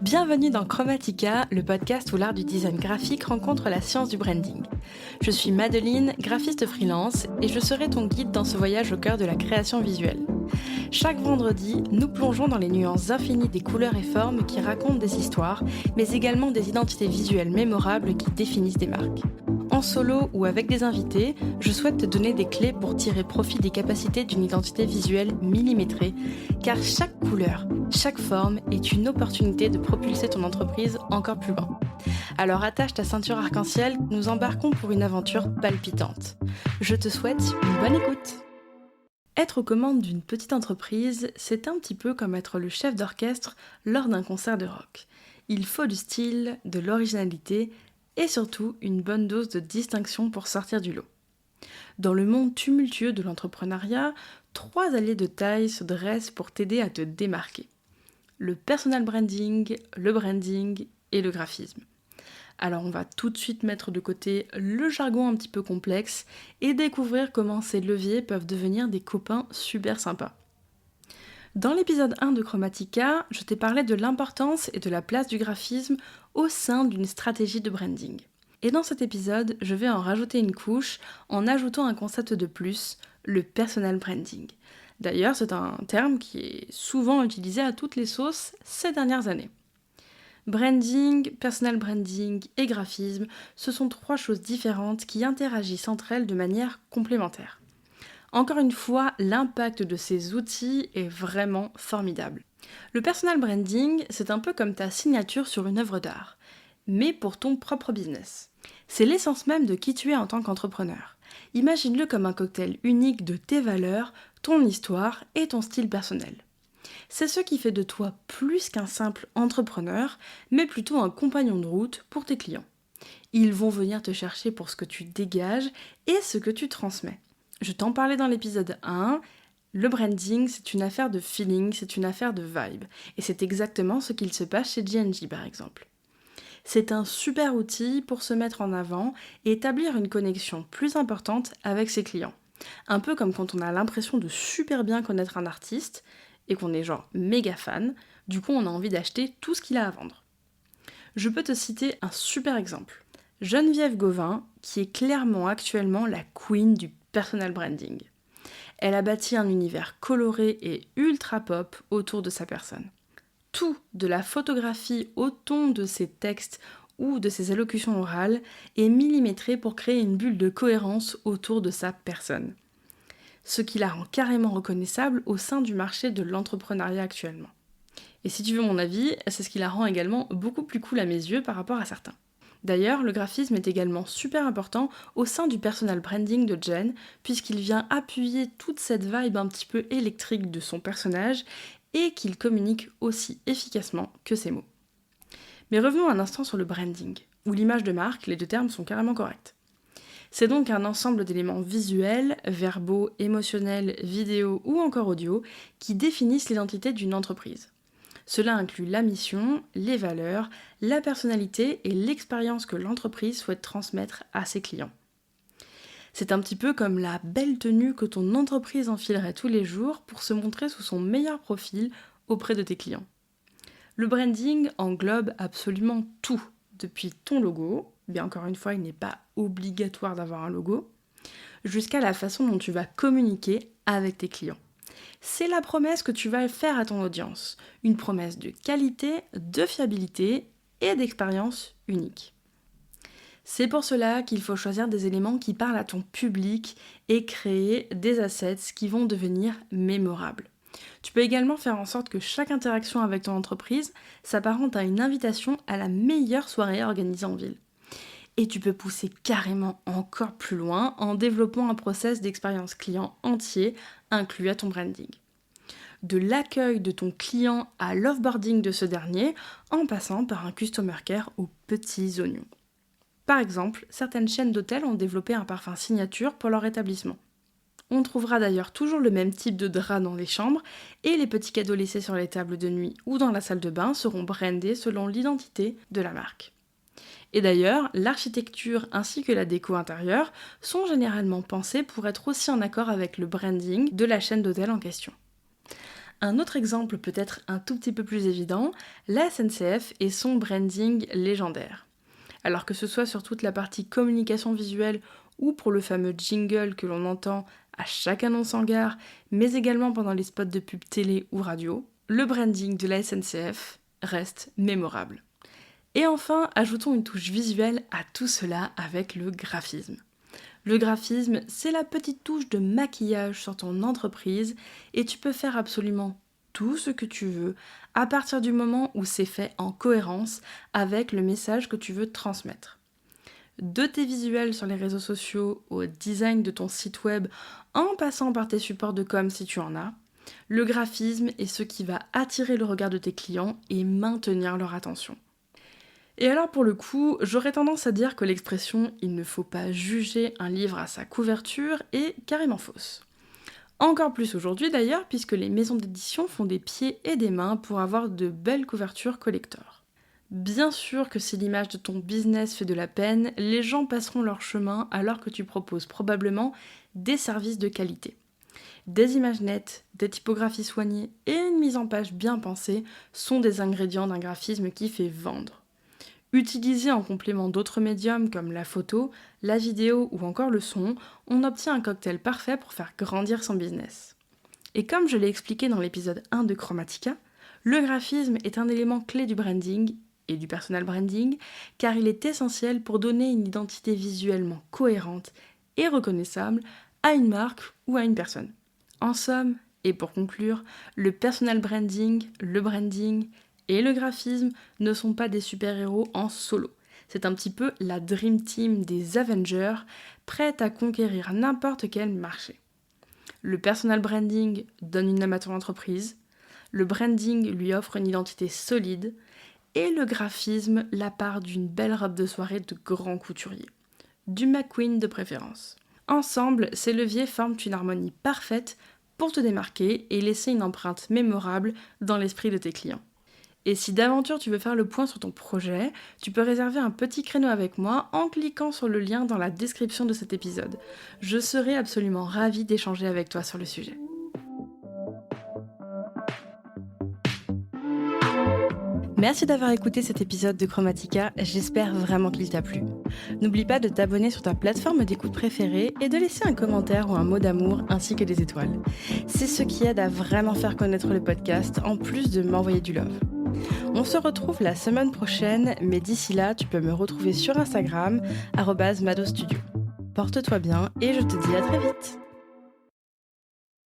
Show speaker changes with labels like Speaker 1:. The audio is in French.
Speaker 1: Bienvenue dans Chromatica, le podcast où l'art du design graphique rencontre la science du branding. Je suis Madeline, graphiste freelance, et je serai ton guide dans ce voyage au cœur de la création visuelle. Chaque vendredi, nous plongeons dans les nuances infinies des couleurs et formes qui racontent des histoires, mais également des identités visuelles mémorables qui définissent des marques. En solo ou avec des invités, je souhaite te donner des clés pour tirer profit des capacités d'une identité visuelle millimétrée, car chaque couleur, chaque forme est une opportunité de propulser ton entreprise encore plus loin. Alors attache ta ceinture arc-en-ciel, nous embarquons pour une aventure palpitante. Je te souhaite une bonne écoute. Être aux commandes d'une petite entreprise, c'est un petit peu comme être le chef d'orchestre lors d'un concert de rock. Il faut du style, de l'originalité et surtout une bonne dose de distinction pour sortir du lot. Dans le monde tumultueux de l'entrepreneuriat, 3 alliés de taille se dressent pour t'aider à te démarquer. Le personal branding, le branding et le graphisme. Alors on va tout de suite mettre de côté le jargon un petit peu complexe et découvrir comment ces leviers peuvent devenir des copains super sympas. Dans l'épisode 1 de Chromatica, je t'ai parlé de l'importance et de la place du graphisme au sein d'une stratégie de branding. Et dans cet épisode, je vais en rajouter une couche en ajoutant un concept de plus, le personal branding. D'ailleurs, c'est un terme qui est souvent utilisé à toutes les sauces ces dernières années. Branding, personal branding et graphisme, ce sont 3 choses différentes qui interagissent entre elles de manière complémentaire. Encore une fois, l'impact de ces outils est vraiment formidable. Le personal branding, c'est un peu comme ta signature sur une œuvre d'art, mais pour ton propre business. C'est l'essence même de qui tu es en tant qu'entrepreneur. Imagine-le comme un cocktail unique de tes valeurs, ton histoire et ton style personnel. C'est ce qui fait de toi plus qu'un simple entrepreneur, mais plutôt un compagnon de route pour tes clients. Ils vont venir te chercher pour ce que tu dégages et ce que tu transmets. Je t'en parlais dans l'épisode 1, le branding c'est une affaire de feeling, c'est une affaire de vibe. Et c'est exactement ce qu'il se passe chez G&G par exemple. C'est un super outil pour se mettre en avant et établir une connexion plus importante avec ses clients. Un peu comme quand on a l'impression de super bien connaître un artiste et qu'on est genre méga fan, du coup on a envie d'acheter tout ce qu'il a à vendre. Je peux te citer un super exemple. Geneviève Gauvin, qui est clairement actuellement la queen du personal branding. Elle a bâti un univers coloré et ultra pop autour de sa personne. Tout, de la photographie au ton de ses textes ou de ses allocutions orales, est millimétré pour créer une bulle de cohérence autour de sa personne. Ce qui la rend carrément reconnaissable au sein du marché de l'entrepreneuriat actuellement. Et si tu veux mon avis, c'est ce qui la rend également beaucoup plus cool à mes yeux par rapport à certains. D'ailleurs, le graphisme est également super important au sein du personal branding de Jen, puisqu'il vient appuyer toute cette vibe un petit peu électrique de son personnage et qu'il communique aussi efficacement que ses mots. Mais revenons un instant sur le branding, où l'image de marque, les 2 termes sont carrément corrects. C'est donc un ensemble d'éléments visuels, verbaux, émotionnels, vidéo ou encore audio qui définissent l'identité d'une entreprise. Cela inclut la mission, les valeurs, la personnalité et l'expérience que l'entreprise souhaite transmettre à ses clients. C'est un petit peu comme la belle tenue que ton entreprise enfilerait tous les jours pour se montrer sous son meilleur profil auprès de tes clients. Le branding englobe absolument tout, depuis ton logo, bien encore une fois il n'est pas obligatoire d'avoir un logo, jusqu'à la façon dont tu vas communiquer avec tes clients. C'est la promesse que tu vas faire à ton audience, une promesse de qualité, de fiabilité et d'expérience unique. C'est pour cela qu'il faut choisir des éléments qui parlent à ton public et créer des assets qui vont devenir mémorables. Tu peux également faire en sorte que chaque interaction avec ton entreprise s'apparente à une invitation à la meilleure soirée organisée en ville. Et tu peux pousser carrément encore plus loin en développant un process d'expérience client entier inclus à ton branding. De l'accueil de ton client à l'offboarding de ce dernier, en passant par un customer care aux petits oignons. Par exemple, certaines chaînes d'hôtels ont développé un parfum signature pour leur établissement. On trouvera d'ailleurs toujours le même type de drap dans les chambres et les petits cadeaux laissés sur les tables de nuit ou dans la salle de bain seront brandés selon l'identité de la marque. Et d'ailleurs, l'architecture ainsi que la déco intérieure sont généralement pensées pour être aussi en accord avec le branding de la chaîne d'hôtels en question. Un autre exemple peut-être un tout petit peu plus évident, la SNCF et son branding légendaire. Alors que ce soit sur toute la partie communication visuelle ou pour le fameux jingle que l'on entend à chaque annonce en gare, mais également pendant les spots de pub télé ou radio, le branding de la SNCF reste mémorable. Et enfin, ajoutons une touche visuelle à tout cela avec le graphisme. Le graphisme, c'est la petite touche de maquillage sur ton entreprise et tu peux faire absolument tout ce que tu veux à partir du moment où c'est fait en cohérence avec le message que tu veux transmettre. De tes visuels sur les réseaux sociaux au design de ton site web en passant par tes supports de com si tu en as, le graphisme est ce qui va attirer le regard de tes clients et maintenir leur attention. Et alors pour le coup, j'aurais tendance à dire que l'expression « il ne faut pas juger un livre à sa couverture » est carrément fausse. Encore plus aujourd'hui d'ailleurs, puisque les maisons d'édition font des pieds et des mains pour avoir de belles couvertures collector. Bien sûr que si l'image de ton business fait de la peine, les gens passeront leur chemin alors que tu proposes probablement des services de qualité. Des images nettes, des typographies soignées et une mise en page bien pensée sont des ingrédients d'un graphisme qui fait vendre. Utilisé en complément d'autres médiums comme la photo, la vidéo ou encore le son, on obtient un cocktail parfait pour faire grandir son business. Et comme je l'ai expliqué dans l'épisode 1 de Chromatica, le graphisme est un élément clé du branding et du personal branding car il est essentiel pour donner une identité visuellement cohérente et reconnaissable à une marque ou à une personne. En somme, et pour conclure, le personal branding, le branding et le graphisme ne sont pas des super-héros en solo. C'est un petit peu la Dream Team des Avengers, prête à conquérir n'importe quel marché. Le personal branding donne une âme à ton entreprise, le branding lui offre une identité solide, et le graphisme la part d'une belle robe de soirée de grand couturier. Du McQueen de préférence. Ensemble, ces leviers forment une harmonie parfaite pour te démarquer et laisser une empreinte mémorable dans l'esprit de tes clients. Et si d'aventure tu veux faire le point sur ton projet, tu peux réserver un petit créneau avec moi en cliquant sur le lien dans la description de cet épisode. Je serai absolument ravie d'échanger avec toi sur le sujet. Merci d'avoir écouté cet épisode de Chromatica, j'espère vraiment qu'il t'a plu. N'oublie pas de t'abonner sur ta plateforme d'écoute préférée et de laisser un commentaire ou un mot d'amour ainsi que des étoiles. C'est ce qui aide à vraiment faire connaître le podcast en plus de m'envoyer du love. On se retrouve la semaine prochaine, mais d'ici là, tu peux me retrouver sur Instagram, @madostudio. Porte-toi bien et je te dis à très vite.